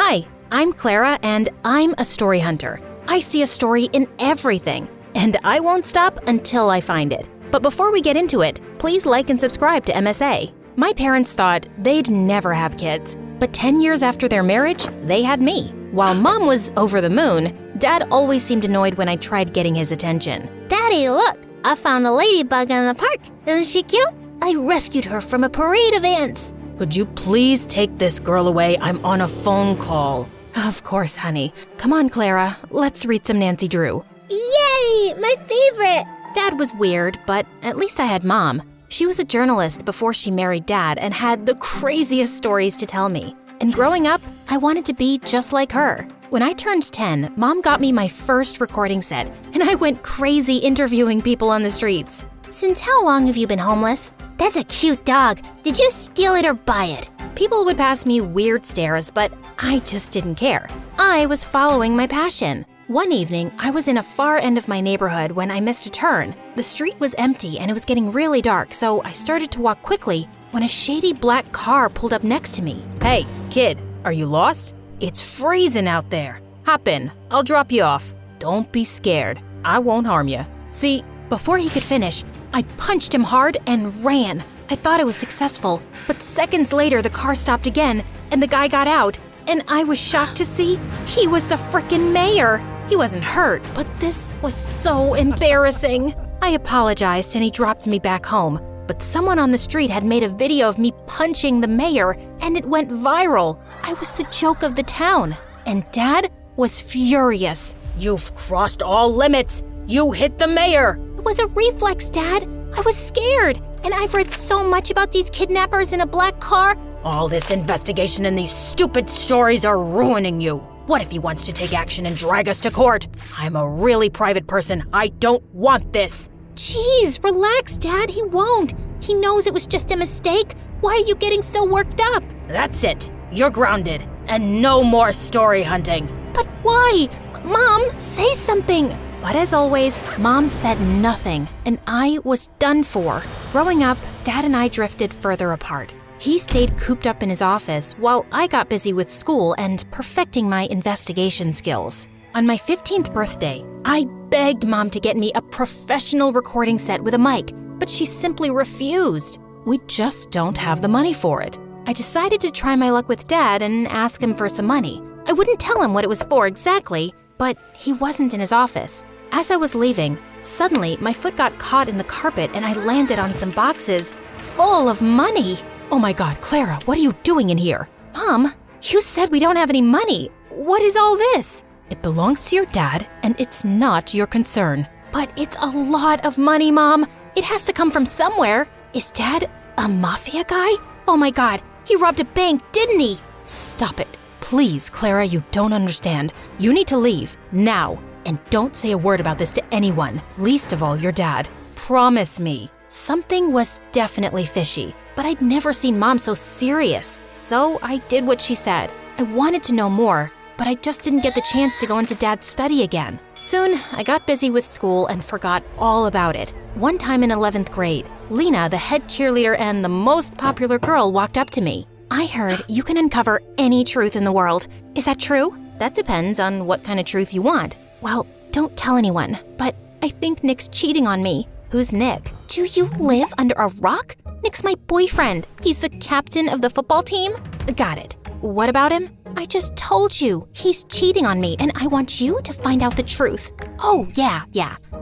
Hi, I'm Clara and I'm a story hunter. I see a story in everything, and I won't stop until I find it. But before we get into it, please like and subscribe to MSA. My parents thought they'd never have kids, but 10 years after their marriage, they had me. While Mom was over the moon, Dad always seemed annoyed when I tried getting his attention. Daddy, look! I found a ladybug in the park. Isn't she cute? I rescued her from a parade of ants. Could you please take this girl away? I'm on a phone call. Of course, honey. Come on, Clara. Let's read some Nancy Drew. Yay! My favorite! Dad was weird, but at least I had Mom. She was a journalist before she married Dad and had the craziest stories to tell me. And growing up, I wanted to be just like her. When I turned 10, Mom got me my first recording set, and I went crazy interviewing people on the streets. Since how long have you been homeless? That's a cute dog. Did you steal it or buy it? People would pass me weird stares, but I just didn't care. I was following my passion. One evening, I was in a far end of my neighborhood when I missed a turn. The street was empty and it was getting really dark, so I started to walk quickly when a shady black car pulled up next to me. Hey, kid, are you lost? It's freezing out there. Hop in, I'll drop you off. Don't be scared, I won't harm you. See, before he could finish, I punched him hard and ran. I thought I was successful, but seconds later the car stopped again and the guy got out, and I was shocked to see he was the frickin' mayor. He wasn't hurt, but this was so embarrassing. I apologized and he dropped me back home, but someone on the street had made a video of me punching the mayor and it went viral. I was the joke of the town, and Dad was furious. You've crossed all limits. You hit the mayor. It was a reflex, Dad. I was scared, and I've read so much about these kidnappers in a black car. All this investigation and these stupid stories are ruining you. What if he wants to take action and drag us to court? I'm a really private person. I don't want this. Jeez, relax, Dad. He won't. He knows it was just a mistake. Why are you getting so worked up? That's it. You're grounded. And no more story hunting. But why? Mom, say something. But as always, Mom said nothing, and I was done for. Growing up, Dad and I drifted further apart. He stayed cooped up in his office while I got busy with school and perfecting my investigation skills. On my 15th birthday, I begged Mom to get me a professional recording set with a mic, but she simply refused. We just don't have the money for it. I decided to try my luck with Dad and ask him for some money. I wouldn't tell him what it was for exactly, but he wasn't in his office. As I was leaving, suddenly my foot got caught in the carpet and I landed on some boxes full of money. Oh my God, Clara, what are you doing in here? Mom, you said we don't have any money. What is all this? It belongs to your dad and it's not your concern. But it's a lot of money, Mom. It has to come from somewhere. Is Dad a mafia guy? Oh my God, he robbed a bank, didn't he? Stop it. Please, Clara, you don't understand. You need to leave, now. And don't say a word about this to anyone, least of all your dad. Promise me. Something was definitely fishy, but I'd never seen Mom so serious. So I did what she said. I wanted to know more, but I just didn't get the chance to go into Dad's study again. Soon, I got busy with school and forgot all about it. One time in 11th grade, Lena, the head cheerleader and the most popular girl, walked up to me. I heard you can uncover any truth in the world. Is that true? That depends on what kind of truth you want. Well, don't tell anyone, but I think Nick's cheating on me. Who's Nick? Do you live under a rock? Nick's my boyfriend. He's the captain of the football team. Got it. What about him? I just told you. He's cheating on me, and I want you to find out the truth. Oh, yeah.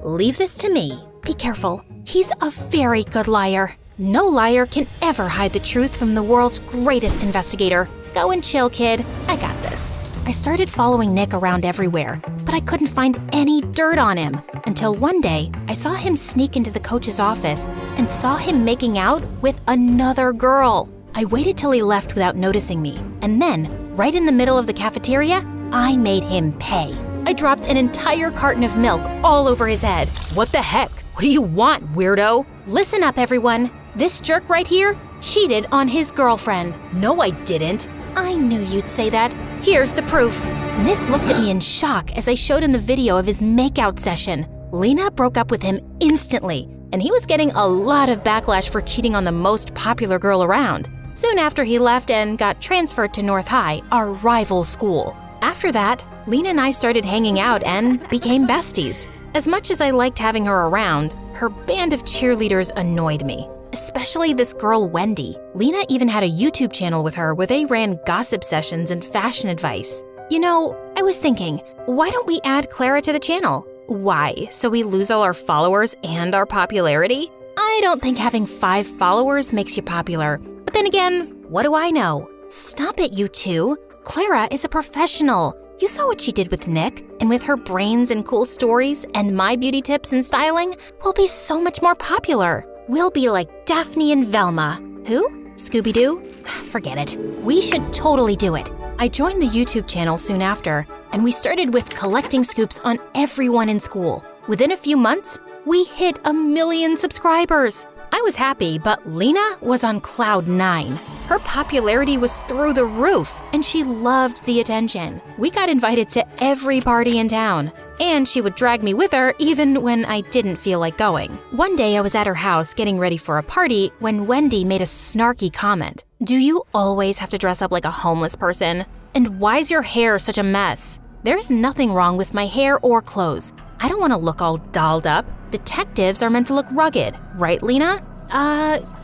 Leave this to me. Be careful. He's a very good liar. No liar can ever hide the truth from the world's greatest investigator. Go and chill, kid. I got this. I started following Nick around everywhere, but I couldn't find any dirt on him. Until one day, I saw him sneak into the coach's office and saw him making out with another girl. I waited till he left without noticing me, and then, right in the middle of the cafeteria, I made him pay. I dropped an entire carton of milk all over his head. What the heck? What do you want, weirdo? Listen up, everyone. This jerk right here cheated on his girlfriend. No, I didn't. I knew you'd say that. Here's the proof. Nick looked at me in shock as I showed him the video of his makeout session. Lena broke up with him instantly, and he was getting a lot of backlash for cheating on the most popular girl around. soon after he left and got transferred to North High, our rival school. After that, Lena and I started hanging out and became besties. As much as I liked having her around, her band of cheerleaders annoyed me. Especially this girl, Wendy. Lena even had a YouTube channel with her where they ran gossip sessions and fashion advice. You know, I was thinking, why don't we add Clara to the channel? Why, so we lose all our followers and our popularity? I don't think having 5 followers makes you popular. But then again, what do I know? Stop it, you two. Clara is a professional. You saw what she did with Nick, and with her brains and cool stories and my beauty tips and styling, we'll be so much more popular. We'll be like Daphne and Velma. Who? Scooby-Doo? Forget it. We should totally do it. I joined the YouTube channel soon after, and we started with collecting scoops on everyone in school. Within a few months, we hit 1 million subscribers. I was happy, but Lena was on cloud 9. Her popularity was through the roof, and she loved the attention. We got invited to every party in town, and she would drag me with her even when I didn't feel like going. One day I was at her house getting ready for a party when Wendy made a snarky comment. Do you always have to dress up like a homeless person? And why's your hair such a mess? There's nothing wrong with my hair or clothes. I don't want to look all dolled up. Detectives are meant to look rugged, right, Lena?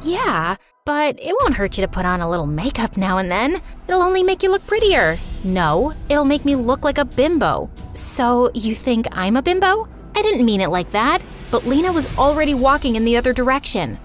Yeah, but it won't hurt you to put on a little makeup now and then. It'll only make you look prettier. No, it'll make me look like a bimbo. So you think I'm a bimbo? I didn't mean it like that, but Lena was already walking in the other direction.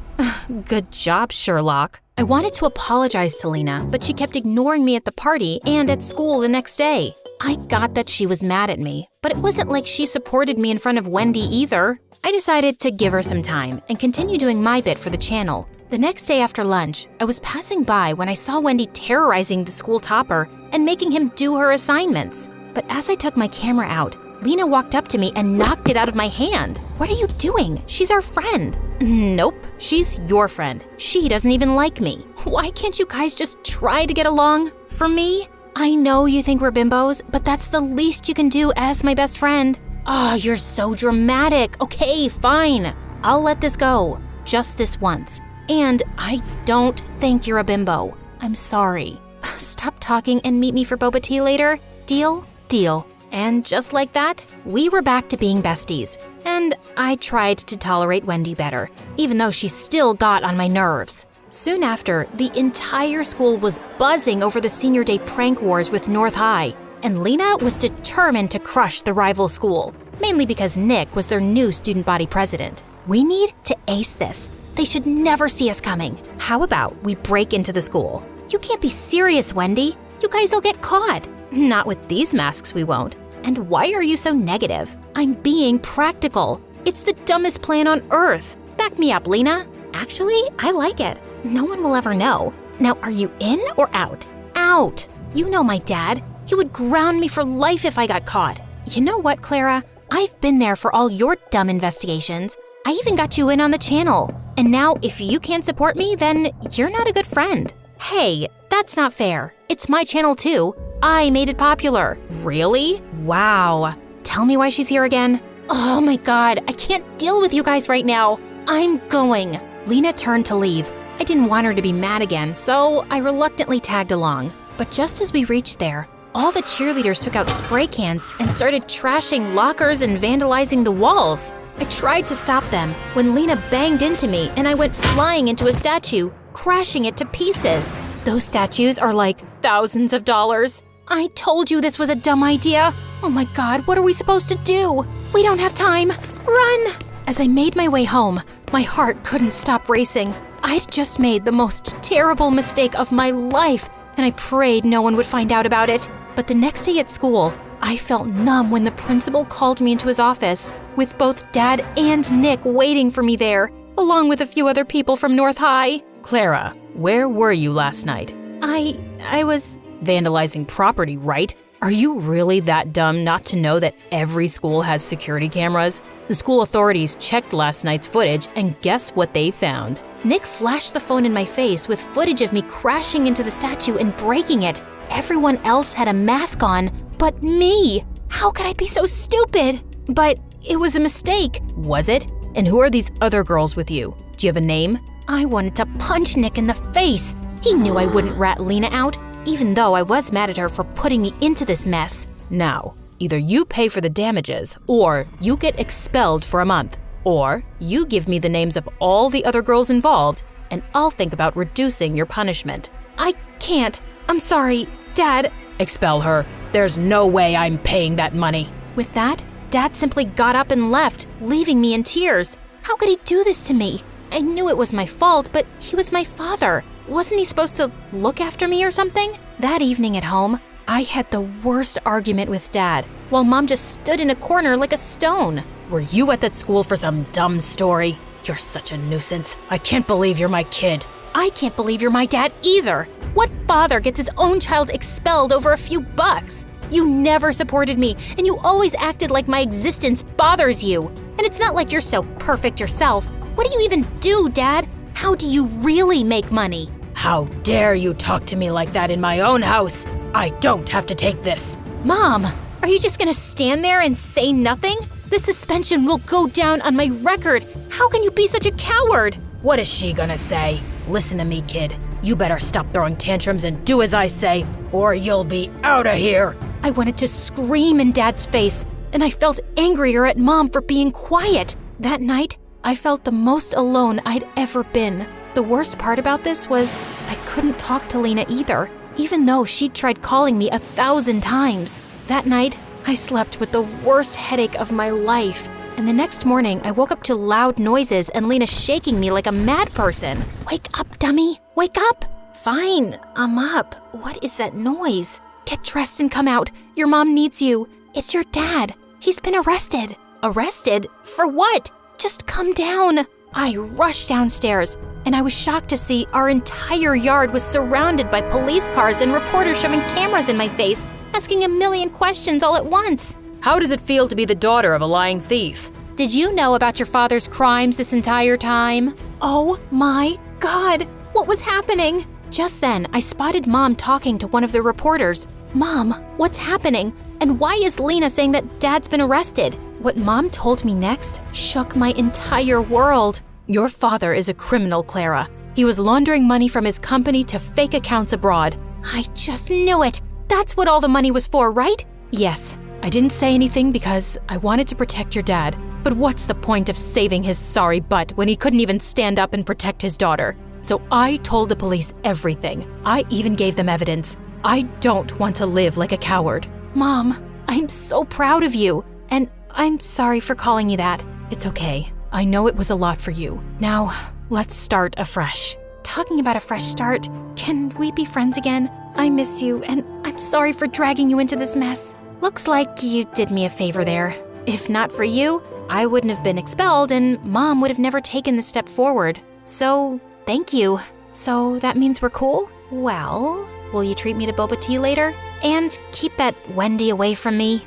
Good job, Sherlock. I wanted to apologize to Lena, but she kept ignoring me at the party and at school the next day. I got that she was mad at me, but it wasn't like she supported me in front of Wendy either. I decided to give her some time and continue doing my bit for the channel. The next day after lunch, I was passing by when I saw Wendy terrorizing the school topper and making him do her assignments. But as I took my camera out, Lena walked up to me and knocked it out of my hand. What are you doing? She's our friend. Nope, she's your friend. She doesn't even like me. Why can't you guys just try to get along? For me? I know you think we're bimbos, but that's the least you can do as my best friend. Oh, you're so dramatic. Okay, fine. I'll let this go. Just this once. And I don't think you're a bimbo. I'm sorry. Stop talking and meet me for boba tea later. Deal? Deal. And just like that, we were back to being besties. And I tried to tolerate Wendy better, even though she still got on my nerves. Soon after, the entire school was buzzing over the senior day prank wars with North High, and Lena was determined to crush the rival school, mainly because Nick was their new student body president. We need to ace this. They should never see us coming. How about we break into the school? You can't be serious, Wendy. You guys will get caught. Not with these masks, we won't. And why are you so negative? I'm being practical. It's the dumbest plan on earth. Back me up, Lena. Actually, I like it. No one will ever know. Now, are you in or out? Out. You know my dad. He would ground me for life if I got caught. You know what, Clara? I've been there for all your dumb investigations. I even got you in on the channel. And now, if you can't support me, then you're not a good friend. Hey, that's not fair. It's my channel too. I made it popular. Really? Wow. Tell me why she's here again. Oh my God, I can't deal with you guys right now. I'm going. Lena turned to leave. I didn't want her to be mad again, so I reluctantly tagged along. But just as we reached there, all the cheerleaders took out spray cans and started trashing lockers and vandalizing the walls. I tried to stop them when Lena banged into me and I went flying into a statue, crashing it to pieces. Those statues are like thousands of dollars. I told you this was a dumb idea. Oh my God, what are we supposed to do? We don't have time. Run! As I made my way home, my heart couldn't stop racing. I'd just made the most terrible mistake of my life, and I prayed no one would find out about it. But the next day at school, I felt numb when the principal called me into his office, with both Dad and Nick waiting for me there, along with a few other people from North High. Clara, where were you last night? I was vandalizing property, right? Are you really that dumb not to know that every school has security cameras? The school authorities checked last night's footage, and guess what they found? Nick flashed the phone in my face with footage of me crashing into the statue and breaking it. Everyone else had a mask on, but me. How could I be so stupid? But it was a mistake. Was it? And who are these other girls with you? Do you have a name? I wanted to punch Nick in the face. He knew I wouldn't rat Lena out, even though I was mad at her for putting me into this mess. Now, either you pay for the damages, or you get expelled for a month, or you give me the names of all the other girls involved, and I'll think about reducing your punishment. I can't. I'm sorry, Dad. Expel her. There's no way I'm paying that money. With that, Dad simply got up and left, leaving me in tears. How could he do this to me? I knew it was my fault, but he was my father. Wasn't he supposed to look after me or something? That evening at home, I had the worst argument with Dad, while Mom just stood in a corner like a stone. Were you at that school for some dumb story? You're such a nuisance. I can't believe you're my kid. I can't believe you're my dad either. What father gets his own child expelled over a few bucks? You never supported me, and you always acted like my existence bothers you. And it's not like you're so perfect yourself. What do you even do, Dad? How do you really make money? How dare you talk to me like that in my own house? I don't have to take this. Mom, are you just gonna stand there and say nothing? The suspension will go down on my record. How can you be such a coward? What is she gonna say? Listen to me, kid. You better stop throwing tantrums and do as I say, or you'll be out of here. I wanted to scream in Dad's face, and I felt angrier at Mom for being quiet. That night, I felt the most alone I'd ever been. The worst part about this was I couldn't talk to Lena either, even though she'd tried calling me 1,000 times. That night, I slept with the worst headache of my life. And the next morning, I woke up to loud noises and Lena shaking me like a mad person. Wake up, dummy. Wake up. Fine, I'm up. What is that noise? Get dressed and come out. Your mom needs you. It's your dad. He's been arrested. Arrested? For what? Just come down. I rushed downstairs, and I was shocked to see our entire yard was surrounded by police cars and reporters shoving cameras in my face, asking a million questions all at once. How does it feel to be the daughter of a lying thief? Did you know about your father's crimes this entire time? Oh my God, what was happening? Just then, I spotted Mom talking to one of the reporters. Mom, what's happening? And why is Lena saying that Dad's been arrested? What Mom told me next shook my entire world. Your father is a criminal, Clara. He was laundering money from his company to fake accounts abroad. I just knew it. That's what all the money was for, right? Yes. I didn't say anything because I wanted to protect your dad. But what's the point of saving his sorry butt when he couldn't even stand up and protect his daughter? So I told the police everything. I even gave them evidence. I don't want to live like a coward. Mom, I'm so proud of you. And I'm sorry for calling you that. It's okay. I know it was a lot for you. Now, let's start afresh. Talking about a fresh start, can we be friends again? I miss you, and I'm sorry for dragging you into this mess. Looks like you did me a favor there. If not for you, I wouldn't have been expelled, and Mom would have never taken the step forward. So, thank you. So, that means we're cool? Well, will you treat me to boba tea later? And keep that Wendy away from me?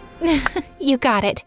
You got it.